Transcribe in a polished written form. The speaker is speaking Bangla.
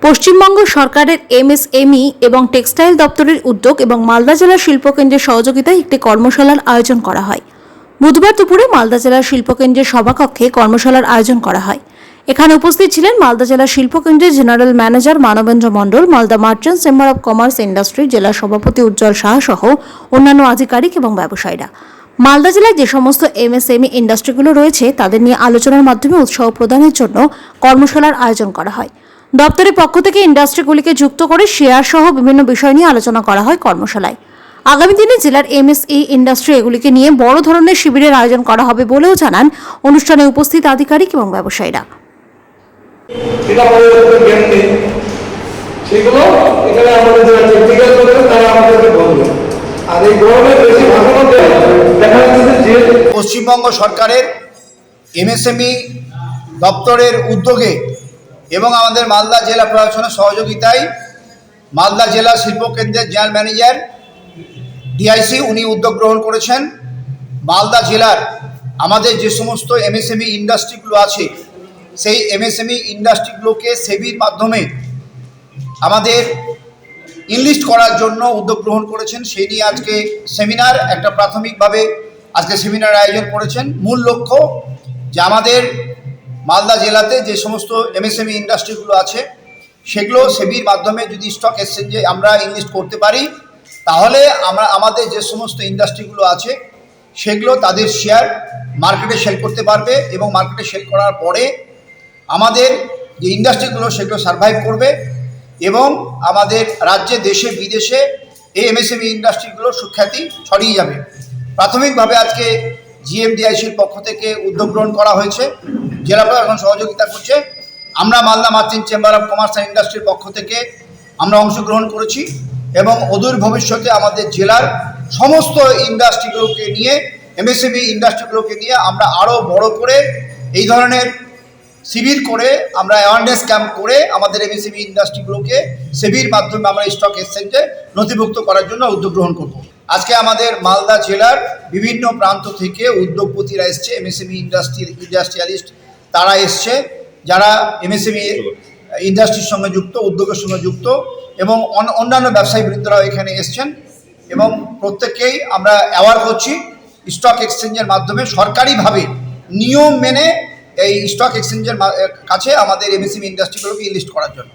পশ্চিমবঙ্গ সরকারের এমএসএমই এবং টেক্সটাইল দপ্তরের উদ্যোগ এবং মালদা জেলা শিল্পকেন্দ্রের সহযোগিতায় একটি কর্মশালার আয়োজন করা হয়। বুধবার দুপুরে মালদা জেলা শিল্পকেন্দ্রের সভাকক্ষে কর্মশালার আয়োজন করা হয়। এখানে উপস্থিত ছিলেন মালদা জেলা শিল্পকেন্দ্রের general manager Manabendra Mondal, Malda merchants chamber of commerce industry জেলা সভাপতি উজ্জ্বল সাহা সহ অন্যান্য আধিকারিক এবং ব্যবসায়ীরা। মালদা জেলায় যে সমস্ত এমএসএমই ইন্ডাস্ট্রিগুলো রয়েছে তাদের নিয়ে আলোচনার মাধ্যমে উৎসাহ প্রদানের জন্য কর্মশালার আয়োজন করা হয়। দপ্তরের পক্ষ থেকে ইন্ডাস্ট্রিগুলিকে যুক্ত করে শেয়ার সহ বিভিন্ন বিষয় নিয়ে আলোচনা করা হয় কর্মশালায়। আগামী দিনে জেলার এমএসই ইন্ডাস্ট্রি এগুলিকে নিয়ে বড় ধরনের শিবিরের আয়োজন করা হবে বলেও জানান অনুষ্ঠানে উপস্থিত আধিকারিক এবং ব্যবসায়ীরা। পশ্চিমবঙ্গ সরকারের এমএসএমই দপ্তরের উদ্যোগে এবং আমাদের মালদা জেলা প্রশাসনের সহযোগিতায় মালদা জেলা শিল্পকেন্দ্রের জেনারেল ম্যানেজার ডিআইসি উনি উদ্যোগ গ্রহণ করেছেন। মালদা জেলার আমাদের যে সমস্ত এমএসএমই ইন্ডাস্ট্রিগুলো আছে সেই এমএসএমই ইন্ডাস্ট্রিগুলোকে সেবির মাধ্যমে আমাদের ইনলিস্ট করার জন্য উদ্যোগ গ্রহণ করেছেন। সেই নিয়ে আজকে সেমিনার একটা প্রাথমিকভাবে আজকে সেমিনার আয়োজন করেছেন। মূল লক্ষ্য যে আমাদের মালদা জেলাতে যে সমস্ত এমএসএমই ইন্ডাস্ট্রিগুলো আছে সেগুলো সেবির মাধ্যমে যদি স্টক এক্সচেঞ্জে আমরা ইনলিস্ট করতে পারি তাহলে আমরা আমাদের যে সমস্ত ইন্ডাস্ট্রিগুলো আছে সেগুলো তাদের শেয়ার মার্কেটে সেল করতে পারবে এবং মার্কেটে সেল করার পরে আমাদের যে ইন্ডাস্ট্রিগুলো সেগুলো সার্ভাইভ করবে এবং আমাদের রাজ্যে দেশে বিদেশে এই এমএসএমই ইন্ডাস্ট্রিগুলো সুখ্যাতি ছড়িয়ে যাবে। প্রাথমিকভাবে আজকে জিএমডিআইসির পক্ষ থেকে উদ্যোগ গ্রহণ করা হয়েছে, জেলা প্রশাসন সহযোগিতা করছে। আমরা Malda merchant chamber of commerce and ইন্ডাস্ট্রির পক্ষ থেকে আমরা অংশগ্রহণ করেছি এবং অদূর ভবিষ্যতে আমাদের জেলার সমস্ত ইন্ডাস্ট্রিগুলোকে নিয়ে এমএসএমই ইন্ডাস্ট্রিগুলোকে নিয়ে আমরা আরও বড় করে এই ধরনের শিবির করে আমরা অ্যাওয়ারনেস ক্যাম্প করে আমাদের এমএসএমই ইন্ডাস্ট্রিগুলোকে সেবির মাধ্যমে আমরা স্টক এক্সচেঞ্জে নথিভুক্ত করার জন্য উদ্যোগ গ্রহণ করব। আজকে আমাদের মালদা জেলার বিভিন্ন প্রান্ত থেকে উদ্যোগপতিরা এসছে, এমএসএমই ইন্ডাস্ট্রিয়ালিস্ট তারা এসছে, যারা এমএসএমই ইন্ডাস্ট্রির সঙ্গে যুক্ত, উদ্যোগের সঙ্গে যুক্ত এবং অন্যান্য ব্যবসায়ী বৃন্দরাও এখানে এসছেন এবং প্রত্যেককেই আমরা অ্যাওয়ার করছি স্টক এক্সচেঞ্জের মাধ্যমে সরকারিভাবে নিয়ম মেনে এই স্টক এক্সচেঞ্জের কাছে আমাদের এমএসএমই ইন্ডাস্ট্রিগুলোকে লিস্ট করার জন্য।